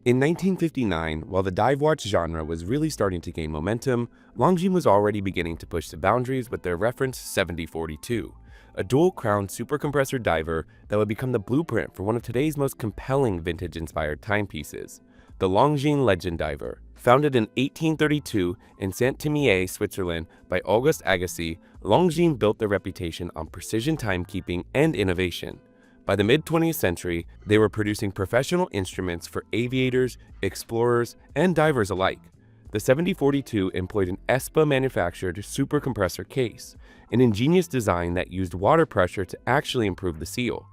In 1959, while the dive watch genre was really starting to gain momentum, Longines was already beginning to push the boundaries with their reference 7042, a dual-crown super-compressor diver that would become the blueprint for one of today's most compelling vintage-inspired timepieces, the Longines Legend Diver. Founded in 1832 in Saint-Imier, Switzerland by Auguste Agassiz, Longines built their reputation on precision timekeeping and innovation. By the mid-20th century, they were producing professional instruments for aviators, explorers, and divers alike. The 7042 employed an ESPA-manufactured super-compressor case, an ingenious design that used water pressure to actually improve the seal.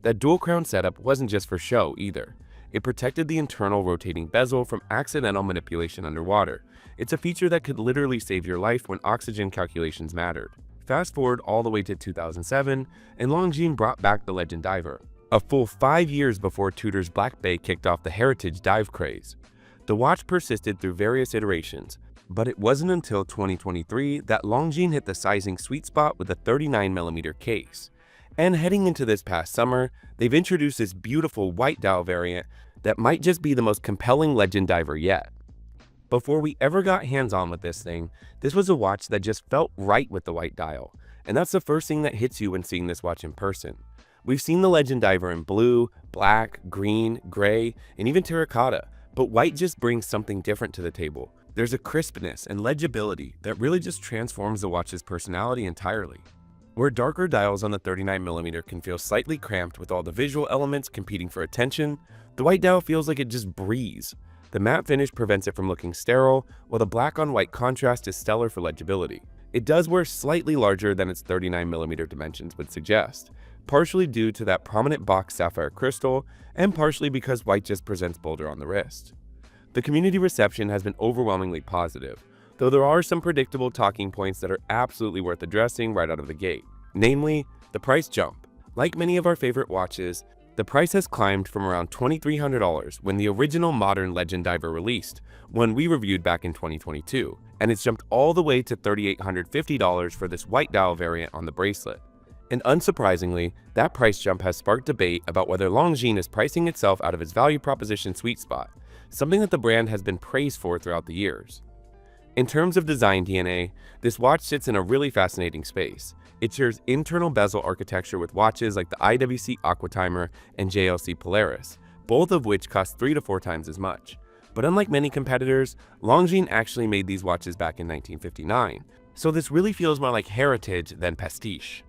That dual-crown setup wasn't just for show either. It protected the internal rotating bezel from accidental manipulation underwater. It's a feature that could literally save your life when oxygen calculations mattered. Fast forward all the way to 2007, and Longines brought back the Legend Diver, a full 5 years before Tudor's Black Bay kicked off the heritage dive craze. The watch persisted through various iterations, but it wasn't until 2023 that Longines hit the sizing sweet spot with a 39mm case. And heading into this past summer, they've introduced this beautiful white dial variant that might just be the most compelling Legend Diver yet. Before we ever got hands-on with this thing, this was a watch that just felt right with the white dial, and that's the first thing that hits you when seeing this watch in person. We've seen the Legend Diver in blue, black, green, gray, and even terracotta, but white just brings something different to the table. There's a crispness and legibility that really just transforms the watch's personality entirely. Where darker dials on the 39mm can feel slightly cramped with all the visual elements competing for attention, the white dial feels like it just breathes. The matte finish prevents it from looking sterile, while the black on white contrast is stellar for legibility. It does wear slightly larger than its 39mm dimensions would suggest, partially due to that prominent box sapphire crystal, and partially because white just presents bolder on the wrist. The community reception has been overwhelmingly positive, though there are some predictable talking points that are absolutely worth addressing right out of the gate. Namely, the price jump. Like many of our favorite watches, the price has climbed from around $2,300 when the original modern Legend Diver released, one we reviewed back in 2022, and it's jumped all the way to $3,850 for this white dial variant on the Bracelet. And unsurprisingly, that price jump has sparked debate about whether Longines is pricing itself out of its value proposition sweet spot, something that the brand has been praised for throughout the years. In terms of design DNA, this watch sits in a really fascinating space. It shares internal bezel architecture with watches like the IWC Aquatimer and JLC Polaris, both of which cost 3 to 4 times as much. But unlike many competitors, Longines actually made these watches back in 1959, so this really feels more like heritage than pastiche.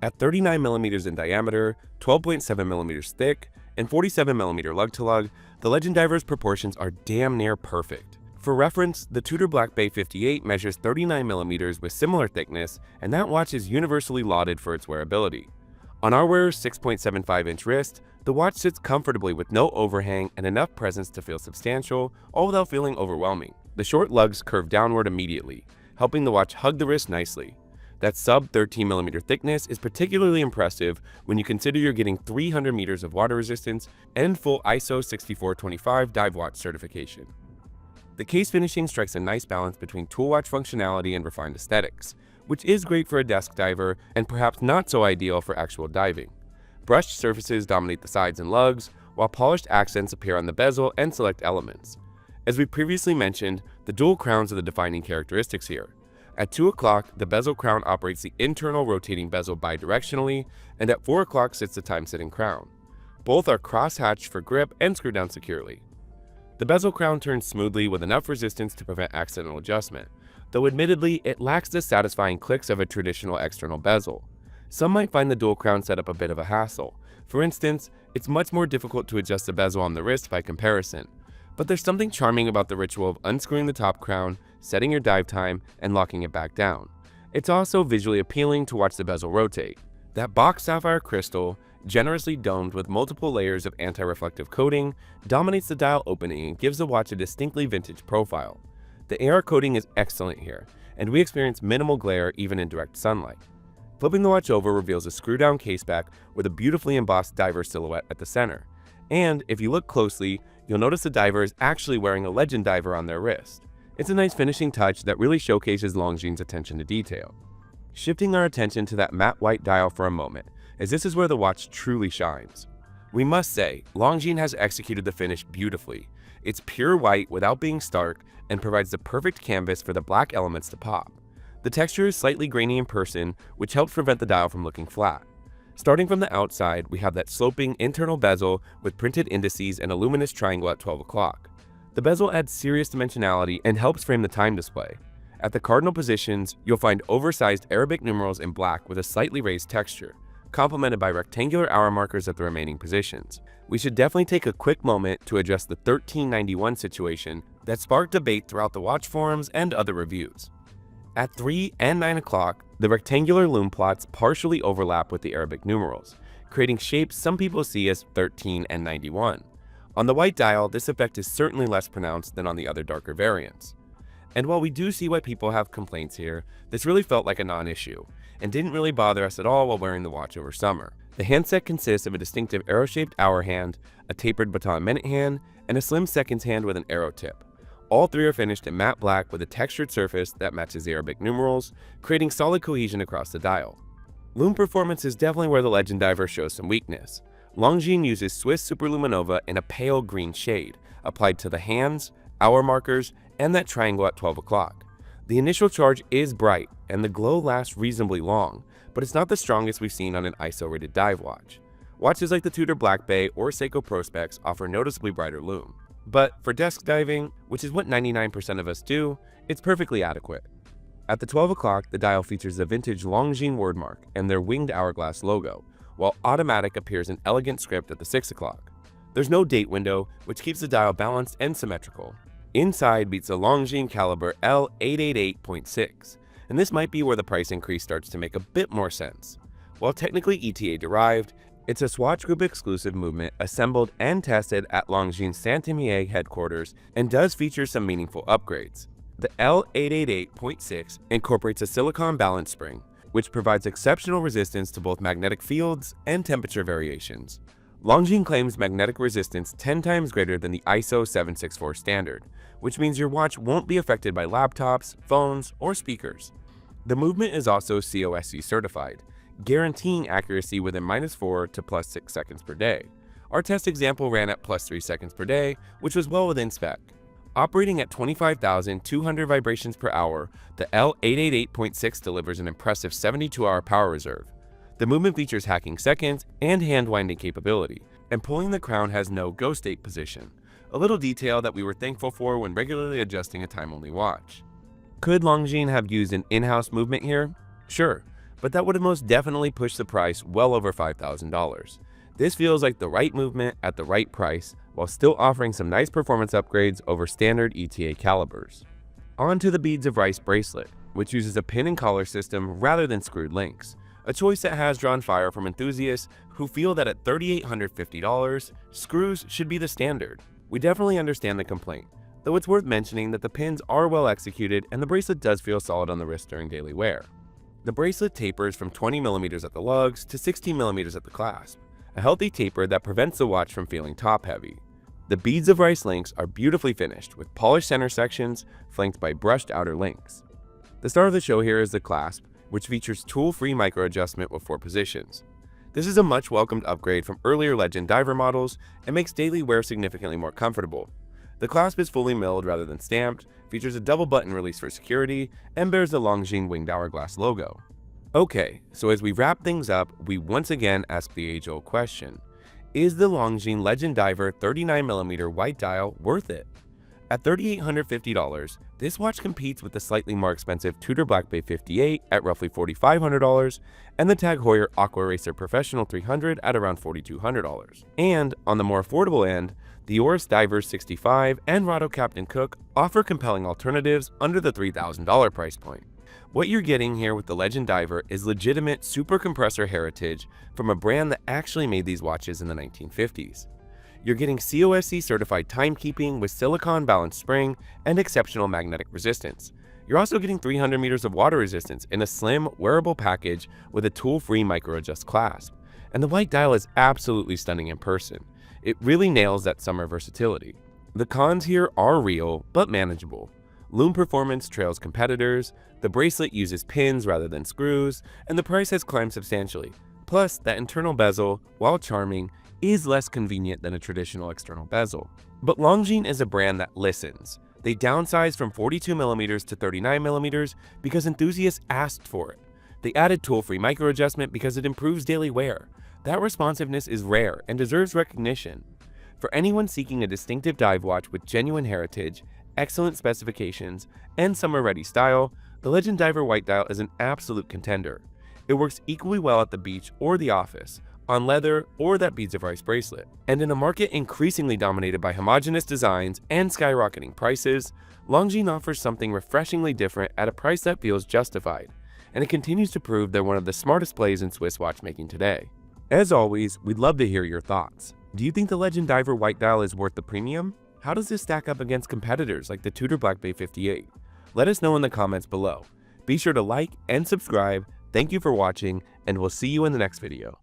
At 39mm in diameter, 12.7mm thick, and 47mm lug-to-lug, the Legend Diver's proportions are damn near perfect. For reference, the Tudor Black Bay 58 measures 39mm with similar thickness, and that watch is universally lauded for its wearability. On our wearer's 6.75-inch wrist, the watch sits comfortably with no overhang and enough presence to feel substantial, all without feeling overwhelming. The short lugs curve downward immediately, helping the watch hug the wrist nicely. That sub-13mm thickness is particularly impressive when you consider you're getting 300 meters of water resistance and full ISO 6425 dive watch certification. The case finishing strikes a nice balance between tool watch functionality and refined aesthetics, which is great for a desk diver and perhaps not so ideal for actual diving. Brushed surfaces dominate the sides and lugs, while polished accents appear on the bezel and select elements. As we previously mentioned, the dual crowns are the defining characteristics here. At 2 o'clock, the bezel crown operates the internal rotating bezel bidirectionally, and at 4 o'clock sits the time-sitting crown. Both are cross-hatched for grip and screw down securely. The bezel crown turns smoothly with enough resistance to prevent accidental adjustment, though admittedly it lacks the satisfying clicks of a traditional external bezel. Some might find the dual crown setup a bit of a hassle. For instance, it's much more difficult to adjust the bezel on the wrist by comparison, but there's something charming about the ritual of unscrewing the top crown, setting your dive time, and locking it back down. It's also visually appealing to watch the bezel rotate. That box sapphire crystal, generously domed with multiple layers of anti-reflective coating, dominates the dial opening and gives the watch a distinctly vintage profile. The AR coating is excellent here, and we experience minimal glare even in direct sunlight. Flipping the watch over reveals a screw-down caseback with a beautifully embossed diver silhouette at the center. And if you look closely, you'll notice the diver is actually wearing a Legend Diver on their wrist. It's a nice finishing touch that really showcases Longines' attention to detail. Shifting our attention to that matte white dial for a moment, as this is where the watch truly shines. We must say, Longines has executed the finish beautifully. It's pure white without being stark and provides the perfect canvas for the black elements to pop. The texture is slightly grainy in person, which helps prevent the dial from looking flat. Starting from the outside, we have that sloping internal bezel with printed indices and a luminous triangle at 12 o'clock. The bezel adds serious dimensionality and helps frame the time display. At the cardinal positions, you'll find oversized Arabic numerals in black with a slightly raised texture, complemented by rectangular hour markers at the remaining positions. We should definitely take a quick moment to address the 1391 situation that sparked debate throughout the watch forums and other reviews. At 3 and 9 o'clock, the rectangular lume plots partially overlap with the Arabic numerals, creating shapes some people see as 13 and 91. On the white dial, this effect is certainly less pronounced than on the other darker variants. And while we do see why people have complaints here, this really felt like a non-issue, and didn't really bother us at all while wearing the watch over summer. The handset consists of a distinctive arrow-shaped hour hand, a tapered baton minute hand, and a slim seconds hand with an arrow tip. All three are finished in matte black with a textured surface that matches the Arabic numerals, creating solid cohesion across the dial. Lume performance is definitely where the Legend Diver shows some weakness. Longines uses Swiss Superluminova in a pale green shade, applied to the hands, hour markers, and that triangle at 12 o'clock. The initial charge is bright, and the glow lasts reasonably long, but it's not the strongest we've seen on an ISO-rated dive watch. Watches like the Tudor Black Bay or Seiko Prospex offer noticeably brighter lume. But for desk diving, which is what 99% of us do, it's perfectly adequate. At the 12 o'clock, the dial features the vintage Longines wordmark and their winged hourglass logo, while automatic appears in elegant script at the 6 o'clock. There's no date window, which keeps the dial balanced and symmetrical. Inside beats the Longines caliber L888.6, and this might be where the price increase starts to make a bit more sense. While technically ETA derived, it's a Swatch Group exclusive movement assembled and tested at Longines Saint-Imier headquarters and does feature some meaningful upgrades. The L888.6 incorporates a silicone balance spring, which provides exceptional resistance to both magnetic fields and temperature variations. Longines claims magnetic resistance 10 times greater than the ISO 764 standard, which means your watch won't be affected by laptops, phones, or speakers. The movement is also COSC certified, guaranteeing accuracy within -4 to +6 seconds per day. Our test example ran at +3 seconds per day, which was well within spec. Operating at 25,200 vibrations per hour, the L888.6 delivers an impressive 72-hour power reserve. The movement features hacking seconds and hand-winding capability, and pulling the crown has no go state position, a little detail that we were thankful for when regularly adjusting a time-only watch. Could Longines have used an in-house movement here? Sure, but that would have most definitely pushed the price well over $5,000. This feels like the right movement at the right price, while still offering some nice performance upgrades over standard ETA calibers. On to the Beads of Rice bracelet, which uses a pin and collar system rather than screwed links, a choice that has drawn fire from enthusiasts who feel that at $3,850, screws should be the standard. We definitely understand the complaint, though it's worth mentioning that the pins are well executed and the bracelet does feel solid on the wrist during daily wear. The bracelet tapers from 20mm at the lugs to 16mm at the clasp, a healthy taper that prevents the watch from feeling top-heavy. The Beads of Rice links are beautifully finished with polished center sections flanked by brushed outer links. The star of the show here is the clasp, which features tool-free micro-adjustment with 4 positions. This is a much welcomed upgrade from earlier Legend Diver models and makes daily wear significantly more comfortable. The clasp is fully milled rather than stamped, features a double button release for security, and bears the Longines winged hourglass logo. Okay, so as we wrap things up, we once again ask the age-old question: is the Longines Legend Diver 39mm white dial worth it? At $3,850, this watch competes with the slightly more expensive Tudor Black Bay 58 at roughly $4,500 and the Tag Heuer Aqua Racer Professional 300 at around $4,200. And on the more affordable end, the Oris Divers 65 and Rado Captain Cook offer compelling alternatives under the $3,000 price point. What you're getting here with the Legend Diver is legitimate super-compressor heritage from a brand that actually made these watches in the 1950s. You're getting COSC certified timekeeping with silicone balanced spring and exceptional magnetic resistance. You're also getting 300 meters of water resistance in a slim, wearable package with a tool-free micro-adjust clasp. And the white dial is absolutely stunning in person. It really nails that summer versatility. The cons here are real, but manageable. Lume performance trails competitors, the bracelet uses pins rather than screws, and the price has climbed substantially. Plus, that internal bezel, while charming, is less convenient than a traditional external bezel. But Longines is a brand that listens. They downsized from 42mm to 39mm because enthusiasts asked for it. They added tool-free micro-adjustment because it improves daily wear. That responsiveness is rare and deserves recognition. For anyone seeking a distinctive dive watch with genuine heritage, excellent specifications, and summer-ready style, the Legend Diver White Dial is an absolute contender. It works equally well at the beach or the office, on leather or that beads of rice bracelet. And in a market increasingly dominated by homogeneous designs and skyrocketing prices, Longines offers something refreshingly different at a price that feels justified, and it continues to prove they're one of the smartest plays in Swiss watchmaking today. As always, we'd love to hear your thoughts. Do you think the Legend Diver White Dial is worth the premium? How does this stack up against competitors like the Tudor Black Bay 58? Let us know in the comments below. Be sure to like and subscribe. Thank you for watching, and we'll see you in the next video.